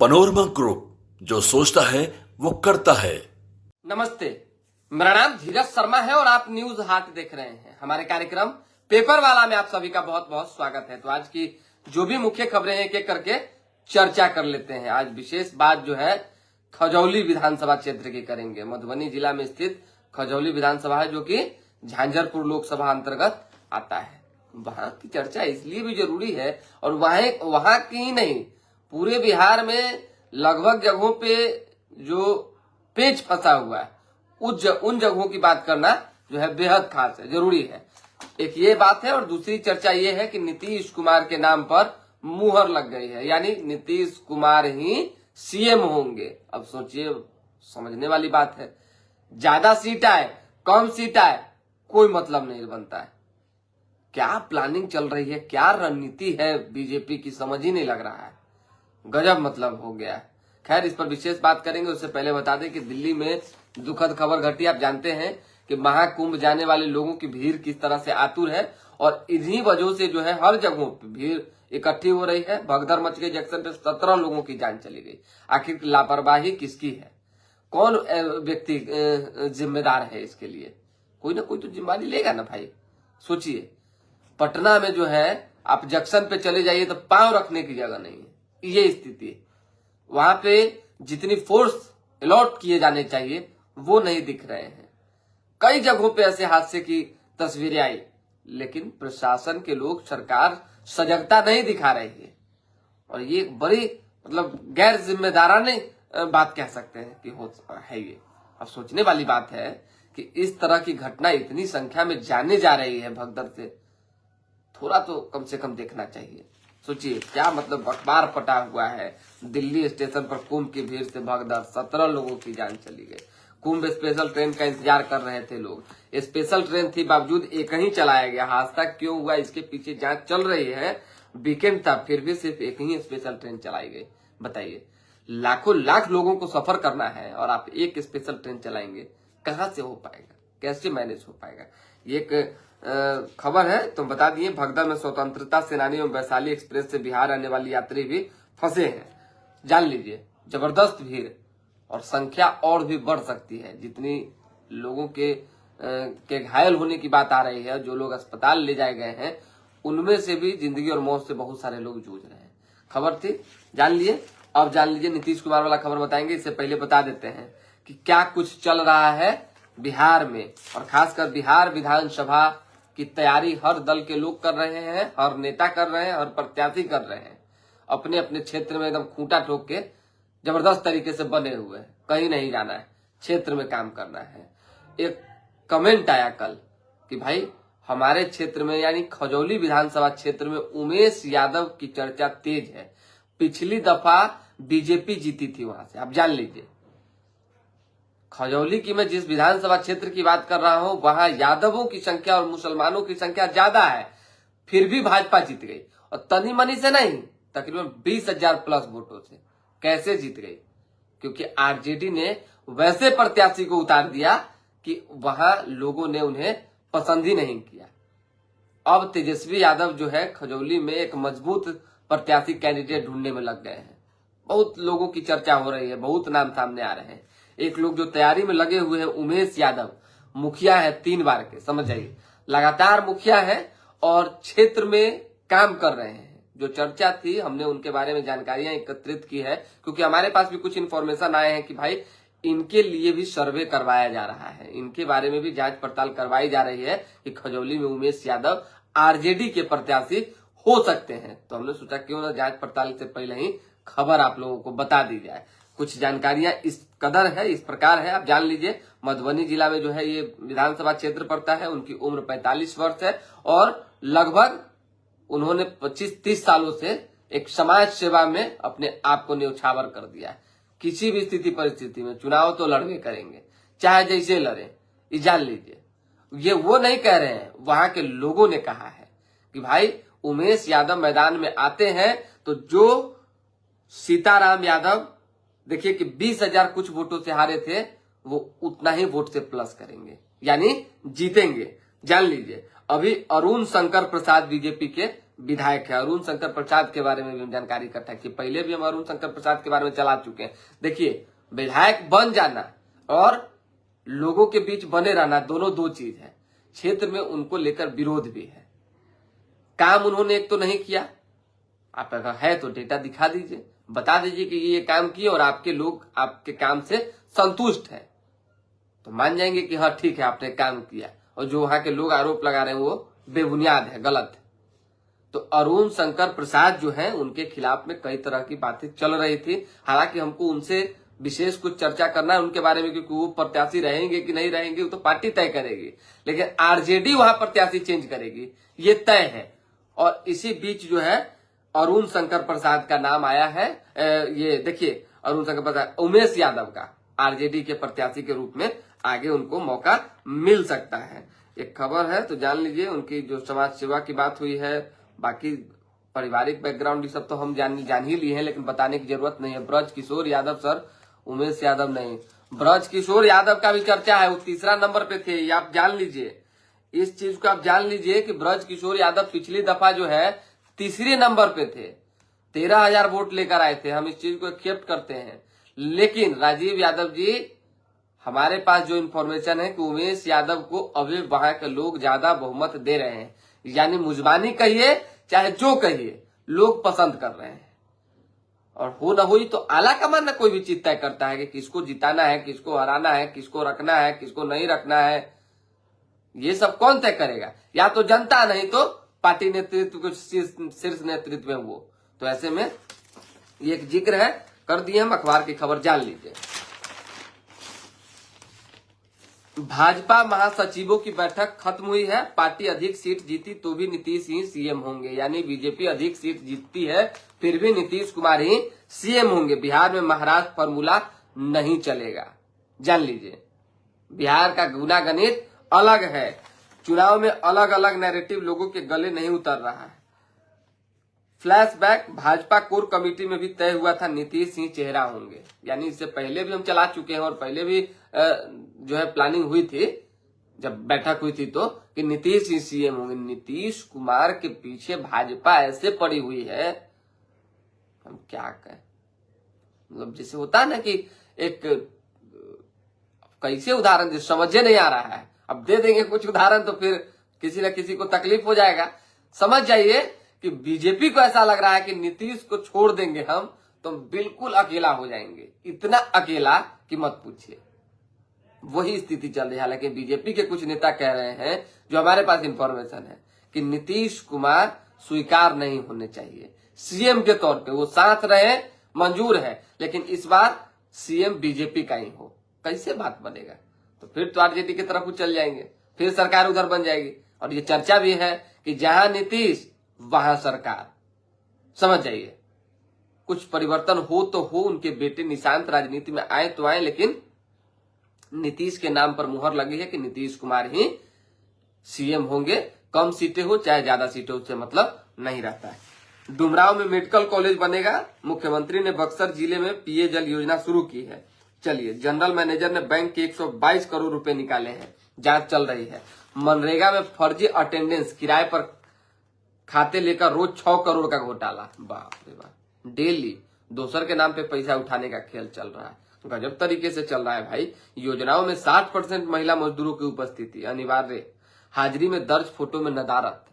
Panorama group, जो सोचता है वो करता है। नमस्ते, मेरा नाम धीरज शर्मा है और आप न्यूज हाट देख रहे हैं। हमारे कार्यक्रम पेपर वाला में आप सभी का बहुत बहुत स्वागत है। तो आज की जो भी मुख्य खबरें हैं एक एक करके चर्चा कर लेते हैं। आज विशेष बात जो है खजौली विधानसभा क्षेत्र की करेंगे। मधुबनी जिला में स्थित खजौली विधानसभा है, जो कि झांझरपुर लोकसभा अंतर्गत आता है। वहां की चर्चा इसलिए भी जरूरी है, और वहां की ही नहीं, पूरे बिहार में लगभग जगहों पे जो पेच फंसा हुआ है उन जगहों की बात करना जो है बेहद खास है, जरूरी है। एक ये बात है, और दूसरी चर्चा ये है कि नीतीश कुमार के नाम पर मुहर लग गई है, यानी नीतीश कुमार ही सीएम होंगे। अब सोचिए, समझने वाली बात है। ज्यादा सीट आए कम सीट आए कोई मतलब नहीं बनता है। क्या प्लानिंग चल रही है, क्या रणनीति है बीजेपी की, समझ ही नहीं लग रहा है। गजब मतलब हो गया है। खैर, इस पर विशेष बात करेंगे। उससे पहले बता दें कि दिल्ली में दुखद खबर घटी। आप जानते हैं कि महाकुंभ जाने वाले लोगों की भीड़ किस तरह से आतुर है, और इन्हीं वजहों से जो है हर जगहों पर भीड़ इकट्ठी हो रही है। भगदड़ मच गई। जंक्शन पे 17 लोगों की जान चली गई। आखिर लापरवाही किसकी है? कौन व्यक्ति जिम्मेदार है इसके लिए? कोई ना कोई तो जिम्मेदारी लेगा ना भाई। सोचिए, पटना में जो है आप जंक्शन पे चले जाइए तो पांव रखने की जगह नहीं है, ये स्थिति है। वहां पे जितनी फोर्स अलॉट किए जाने चाहिए वो नहीं दिख रहे हैं। कई जगहों पे ऐसे हादसे की तस्वीरें आई, लेकिन प्रशासन के लोग, सरकार सजगता नहीं दिखा रही है। और ये बड़ी मतलब गैर जिम्मेदाराने बात कह सकते हैं कि हो है ये। अब सोचने वाली बात है कि इस तरह की घटना इतनी संख्या में जाने जा रही है भगदड़ से, थोड़ा तो कम से कम देखना चाहिए। सोचिए क्या मतलब अखबार पटा हुआ है। दिल्ली स्टेशन पर कुंभ की भीड़ से भगदड़, 17 लोगों की जान चली गई। कुंभ स्पेशल ट्रेन का इंतजार कर रहे थे लोग। स्पेशल ट्रेन थी, बावजूद एक ही चलाया गया। हादसा क्यों हुआ इसके पीछे जांच चल रही है। वीकेंड था, फिर भी सिर्फ एक ही स्पेशल ट्रेन चलाई गई। बताइए, लाखों लाख लोगों को सफर करना है और आप एक स्पेशल ट्रेन चलाएंगे, कहां से हो पाएगा, कैसे मैनेज हो पाएगा? ये एक खबर है तो बता दिए। भगदड़ में स्वतंत्रता सेनानी एवं वैशाली एक्सप्रेस से बिहार आने वाली यात्री भी फंसे हैं। जान लीजिए, जबरदस्त भीड़, और संख्या और भी बढ़ सकती है। जितनी लोगों के घायल होने की बात आ रही है, जो लोग अस्पताल ले जाए गए हैं, उनमें से भी जिंदगी और मौत से बहुत सारे लोग जूझ रहे हैं। खबर थी, जान लिए। अब जान लीजिए नीतीश कुमार वाला खबर बताएंगे। इससे पहले बता देते हैं कि क्या कुछ चल रहा है बिहार में, और खासकर बिहार विधानसभा की तैयारी हर दल के लोग कर रहे हैं, हर नेता कर रहे हैं, हर प्रत्याशी कर रहे हैं। अपने अपने क्षेत्र में एकदम खूंटा ठोक के जबरदस्त तरीके से बने हुए हैं। कहीं नहीं जाना है, क्षेत्र में काम करना है। एक कमेंट आया कल कि भाई हमारे क्षेत्र में, यानी खजौली विधानसभा क्षेत्र में उमेश यादव की चर्चा तेज है। पिछली दफा बीजेपी जीती थी वहां से, आप जान लीजिए। खजौली की मैं जिस विधानसभा क्षेत्र की बात कर रहा हूं, वहां यादवों की संख्या और मुसलमानों की संख्या ज्यादा है, फिर भी भाजपा जीत गई। और तनी मनी से नहीं, तकरीबन 20,000 प्लस वोटों से। कैसे जीत गई? क्योंकि आरजेडी ने वैसे प्रत्याशी को उतार दिया कि वहां लोगों ने उन्हें पसंद ही नहीं किया। अब तेजस्वी यादव जो है खजौली में एक मजबूत प्रत्याशी कैंडिडेट ढूंढने में लग गए हैं। बहुत लोगों की चर्चा हो रही है, बहुत नाम सामने आ रहे हैं। एक लोग जो तैयारी में लगे हुए हैं, उमेश यादव, मुखिया है 3 बार के, समझ जाइए, लगातार मुखिया है और क्षेत्र में काम कर रहे हैं। जो चर्चा थी, हमने उनके बारे में जानकारियां एकत्रित की है, क्योंकि हमारे पास भी कुछ इन्फॉर्मेशन आए हैं कि भाई इनके लिए भी सर्वे करवाया जा रहा है, इनके बारे में भी जांच पड़ताल करवाई जा रही है कि खजौली में उमेश यादव आरजेडी के प्रत्याशी हो सकते हैं। तो हमने सोचा क्यों ना जांच पड़ताल से पहले ही खबर आप लोगों को बता दी जाए। कुछ जानकारियां इस कदर है, इस प्रकार है, आप जान लीजिए। मधुबनी जिला में जो है ये विधानसभा क्षेत्र पड़ता है। उनकी उम्र 45 वर्ष है और लगभग उन्होंने 25-30 सालों से एक समाज सेवा में अपने आप को न्यौछावर कर दिया है। किसी भी स्थिति परिस्थिति में चुनाव तो लड़वे करेंगे, चाहे जैसे लड़े, ये जान लीजिए। ये वो नहीं कह रहे हैं, वहां के लोगों ने कहा है कि भाई उमेश यादव मैदान में आते हैं तो जो सीताराम यादव, देखिए कि 20,000 कुछ वोटों से हारे थे, वो उतना ही वोट से प्लस करेंगे, यानी जीतेंगे। जान लीजिए, अभी अरुण शंकर प्रसाद बीजेपी के विधायक है। अरुण शंकर प्रसाद के बारे में भी हम जानकारी इकट्ठा की, पहले भी हम अरुण शंकर प्रसाद के बारे में चला चुके हैं। देखिए, विधायक बन जाना और लोगों के बीच बने रहना दोनों दो चीज है। क्षेत्र में उनको लेकर विरोध भी है। काम उन्होंने एक तो नहीं किया, आप अगर है तो डेटा दिखा दीजिए, बता दीजिए कि ये काम किए और आपके लोग आपके काम से संतुष्ट है, तो मान जाएंगे कि हाँ ठीक है आपने काम किया। और जो वहां के लोग आरोप लगा रहे हैं वो बेबुनियाद है, गलत है। तो अरुण शंकर प्रसाद जो है उनके खिलाफ में कई तरह की बातें चल रही थी। हालांकि हमको उनसे विशेष कुछ चर्चा करना है उनके बारे में, क्योंकि वो प्रत्याशी रहेंगे कि नहीं रहेंगे वो तो पार्टी तय करेगी, लेकिन आरजेडी वहां प्रत्याशी चेंज करेगी, ये तय है। और इसी बीच जो है अरुण शंकर प्रसाद का नाम आया है। ये देखिए, अरुण शंकर प्रसाद उमेश यादव का आरजेडी के प्रत्याशी के रूप में आगे उनको मौका मिल सकता है। एक खबर है तो जान लीजिए, उनकी जो समाज सेवा की बात हुई है, बाकी पारिवारिक बैकग्राउंड ये सब तो हम जान ही लिए हैं, लेकिन बताने की जरूरत नहीं है। ब्रज किशोर यादव सर, उमेश यादव नहीं, ब्रज किशोर यादव का भी चर्चा है, वो तीसरा नंबर पे थे, ये आप जान लीजिए। इस चीज को आप जान लीजिए कि ब्रज किशोर यादव पिछली दफा जो है तीसरे नंबर पे थे, 13,000 वोट लेकर आए थे। हम इस चीज को एक्सेप्ट करते हैं, लेकिन राजीव यादव जी, हमारे पास जो इन्फॉर्मेशन है कि उमेश यादव को अभी वहां के लोग ज्यादा बहुमत दे रहे हैं, यानी मुजबानी कहिए चाहे जो कहिए, लोग पसंद कर रहे हैं। और हो ना हुई तो आला कमान ना कोई भी चीज तय करता है कि किसको जिताना है, किसको हराना है, किसको रखना है, किसको नहीं रखना है। ये सब कौन तय करेगा? या तो जनता, नहीं तो पार्टी नेतृत्व को, शीर्ष नेतृत्व में वो। तो ऐसे में ये एक जिक्र है, कर दिए हम, अखबार की खबर जान लीजिए। भाजपा महासचिवों की बैठक खत्म हुई है। पार्टी अधिक सीट जीती तो भी नीतीश ही सीएम होंगे, यानी बीजेपी अधिक सीट जीतती है फिर भी नीतीश कुमार ही सीएम होंगे। बिहार में महाराष्ट्र फॉर्मूला नहीं चलेगा, जान लीजिए। बिहार का गुनागणित अलग है, चुनाव में अलग अलग नैरेटिव लोगों के गले नहीं उतर रहा है। फ्लैशबैक, भाजपा कोर कमेटी में भी तय हुआ था नीतीश ही चेहरा होंगे, यानी इससे पहले भी हम चला चुके हैं और पहले भी जो है प्लानिंग हुई थी, जब बैठक हुई थी तो, कि नीतीश ही सीएम होंगे। नीतीश कुमार के पीछे भाजपा ऐसे पड़ी हुई है, हम क्या कहें। मतलब जैसे होता है ना कि एक कैसे उदाहरण दे, समझे नहीं आ रहा है, अब दे देंगे कुछ उदाहरण तो फिर किसी न किसी को तकलीफ हो जाएगा। समझ जाइए कि बीजेपी को ऐसा लग रहा है कि नीतीश को छोड़ देंगे हम तो बिल्कुल अकेला हो जाएंगे, इतना अकेला कि मत पूछिए। वही स्थिति चल रही है। हालांकि बीजेपी के कुछ नेता कह रहे हैं, जो हमारे पास इंफॉर्मेशन है, कि नीतीश कुमार स्वीकार नहीं होने चाहिए सीएम के तौर पे। वो साथ रहे मंजूर है, लेकिन इस बार सीएम बीजेपी का ही हो। कैसे बात बनेगा? तो फिर तो आरजेडी की तरफ चल जाएंगे, फिर सरकार उधर बन जाएगी। और ये चर्चा भी है कि जहां नीतीश वहां सरकार। समझ जाइए, कुछ परिवर्तन हो तो हो, उनके बेटे निशांत राजनीति में आए तो आए, लेकिन नीतीश के नाम पर मुहर लगी है कि नीतीश कुमार ही सीएम होंगे। कम सीटें हो चाहे ज्यादा सीटें, उससे मतलब नहीं रहता है। डुमराव में मेडिकल कॉलेज बनेगा। मुख्यमंत्री ने बक्सर जिले में पीए जल योजना शुरू की है। चलिए, जनरल मैनेजर ने बैंक के 122 करोड़ रुपए निकाले हैं, जांच चल रही है। मनरेगा में फर्जी अटेंडेंस, किराए पर खाते लेकर रोज 6 करोड़ का घोटाला। बाप रे बाप, डेली दोसर के नाम पे पैसा उठाने का खेल चल रहा है, गजब तरीके से चल रहा है भाई। योजनाओं में 60% महिला मजदूरों की उपस्थिति अनिवार्य, हाजिरी में दर्ज फोटो में नदारत।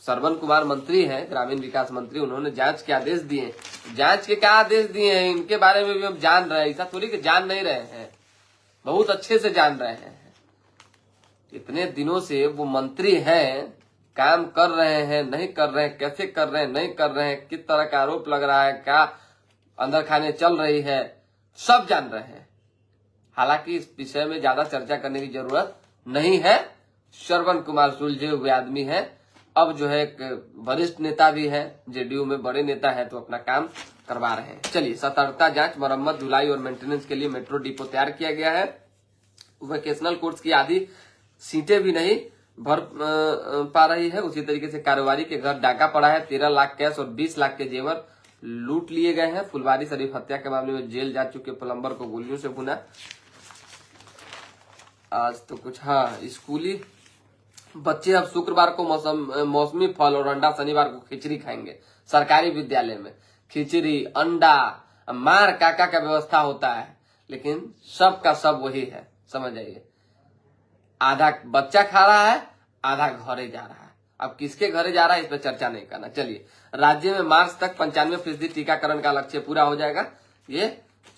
श्रवण कुमार मंत्री हैं, ग्रामीण विकास मंत्री, उन्होंने जांच के आदेश दिए। जांच के क्या आदेश दिए हैं, इनके बारे में भी हम जान रहे हैं, ऐसा थोड़ी कि जान नहीं रहे हैं, बहुत अच्छे से जान रहे हैं। इतने दिनों से वो मंत्री हैं, काम कर रहे हैं, नहीं कर रहे हैं, कैसे कर रहे हैं, नहीं कर रहे हैं, किस तरह का आरोप लग रहा है, क्या अंदर खाने चल रही है, सब जान रहे हैं। हालांकि इस विषय में ज्यादा चर्चा करने की जरूरत नहीं है। श्रवण कुमार सुलझे हुए आदमी है, अब जो है एक वरिष्ठ नेता भी है, जेडीयू में बड़े नेता है, तो अपना काम करवा रहे हैं। चलिए, सतर्कता जांच, मरम्मत, धुलाई और मेंटेनेंस के लिए मेट्रो डिपो तैयार किया गया है। वोकेशनल कोर्स की आधी सीटें भी नहीं भर पा रही है। उसी तरीके से कारोबारी के घर डाका पड़ा है। 13 लाख कैश और 20 लाख के जेवर लूट लिए गए हैं। फुलवारी शरीफ हत्या के मामले में जेल जा चुके प्लम्बर को गोलियों से भुना। आज तो कुछ, हाँ, स्कूली बच्चे अब शुक्रवार को मौसमी फल और अंडा, शनिवार को खिचड़ी खाएंगे। सरकारी विद्यालय में खिचड़ी, अंडा, मार काका का व्यवस्था होता है, लेकिन सब का सब वही है, समझ जाइए। आधा बच्चा खा रहा है, आधा घरे जा रहा है। अब किसके घरे जा रहा है इस पर चर्चा नहीं करना। चलिए, राज्य में मार्च तक 95% टीकाकरण का लक्ष्य पूरा हो जाएगा, ये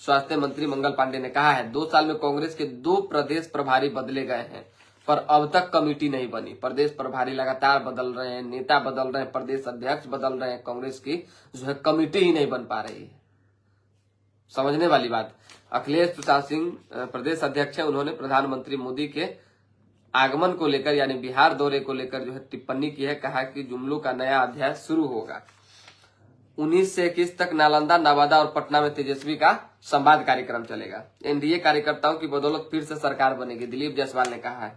स्वास्थ्य मंत्री मंगल पांडे ने कहा है। 2 साल में कांग्रेस के 2 प्रदेश प्रभारी बदले गए हैं, पर अब तक कमेटी नहीं बनी। प्रदेश प्रभारी लगातार बदल रहे हैं, नेता बदल रहे हैं, प्रदेश अध्यक्ष बदल रहे हैं, कांग्रेस की जो है कमेटी ही नहीं बन पा रही है। समझने वाली बात। अखिलेश प्रसाद सिंह प्रदेश अध्यक्ष है, उन्होंने प्रधानमंत्री मोदी के आगमन को लेकर यानी बिहार दौरे को लेकर जो है टिप्पणी की है। कहा कि जुमलों का नया अध्याय शुरू होगा। 19 से 21 तक नालंदा, नवादा और पटना में तेजस्वी का संवाद कार्यक्रम चलेगा। एनडीए कार्यकर्ताओं की बदौलत फिर से सरकार बनेगी, दिलीप जायसवाल ने कहा है।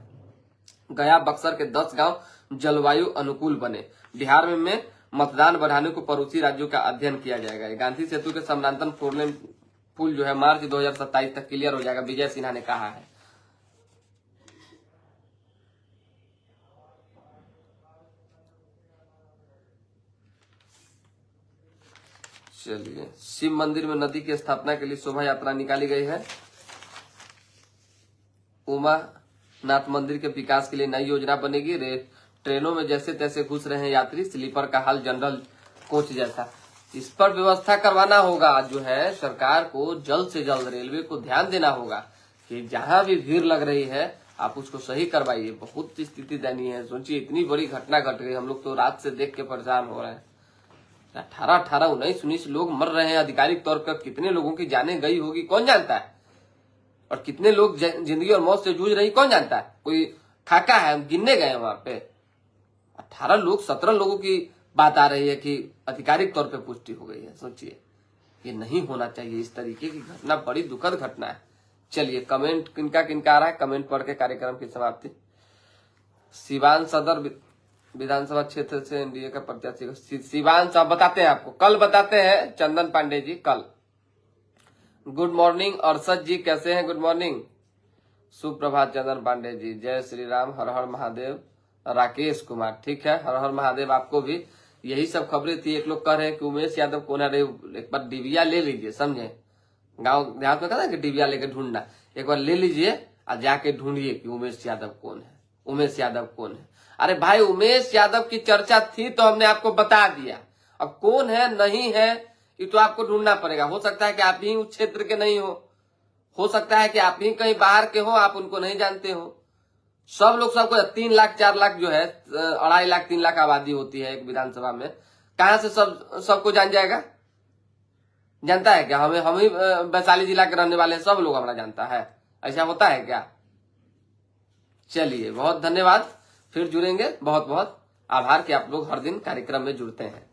गया, बक्सर के 10 गांव जलवायु अनुकूल बने। बिहार में मतदान बढ़ाने को पड़ोसी राज्यों का अध्ययन किया जाएगा। गांधी सेतु के समानांतर 4 लेन पुल जो है मार्च 2027 तक क्लियर हो जाएगा, विजय सिन्हा ने कहा है। चलिए, शिव मंदिर में नदी की स्थापना के लिए शोभा यात्रा निकाली गई है। उमानाथ मंदिर के विकास के लिए नई योजना बनेगी। ट्रेनों में जैसे तैसे घुस रहे हैं यात्री, स्लीपर का हाल जनरल कोच जैसा। इस पर व्यवस्था करवाना होगा। जो है सरकार को जल्द से जल्द रेलवे को ध्यान देना होगा कि जहां भी भीड़ लग रही है आप उसको सही करवाइए। बहुत स्थिति दयनीय है। सोचिए, इतनी बड़ी घटना घट गई, हम लोग तो रात से देख के परेशान हो रहे हैं। 18, 19 लोग मर रहे हैं। आधिकारिक तौर पर कितने लोगों की जानें गई होगी कौन जानता है, और कितने लोग जिंदगी और मौत से जूझ रही कौन जानता है। कोई खाका है, हम गिनने गए वहां पे 18 लोग, 17 लोगों की बात आ रही है कि आधिकारिक तौर पे पुष्टि हो गई है। सोचिए, ये नहीं होना चाहिए। इस तरीके की घटना बड़ी दुखद घटना है। चलिए, कमेंट किनका किनका आ रहा है, कमेंट पढ़ के कार्यक्रम की समाप्ति। सिवान सदर विधानसभा क्षेत्र से एनडीए का प्रत्याशी सिवान साहब बताते हैं आपको, कल बताते हैं। चंदन पांडे जी कल। गुड मॉर्निंग अर्षद जी, कैसे हैं? गुड मॉर्निंग, सुप्रभात चंदन पांडे जी। जय श्री राम, हर हर महादेव। राकेश कुमार, ठीक है, हर हर महादेव आपको भी। यही सब खबरें थी। एक लोग कह रहे हैं कि उमेश यादव कौन है। एक बार डिबिया ले लीजिए, समझे। गांव देहात में कहता है कि डिबिया लेके ढूंढना, एक बार ले लीजिए और जाके ढूंढिए कि उमेश यादव कौन है, उमेश यादव कौन है। अरे भाई, उमेश यादव की चर्चा थी तो हमने आपको बता दिया। अब कौन है नहीं है ये तो आपको ढूंढना पड़ेगा। हो सकता है कि आप ही उस क्षेत्र के नहीं हो सकता है कि आप ही कहीं बाहर के हो, आप उनको नहीं जानते हो। सब लोग सबको 3 लाख 4 लाख जो है, 2.5 लाख 3 लाख आबादी होती है एक विधानसभा में, कहां से सबको जान जाएगा? जानता है क्या? हम ही वैशाली जिला के रहने वाले हैं, सब लोग हमारा जानता है। ऐसा होता है क्या? चलिए, बहुत धन्यवाद। फिर जुड़ेंगे। बहुत बहुत आभार कि आप लोग हर दिन कार्यक्रम में जुड़ते हैं।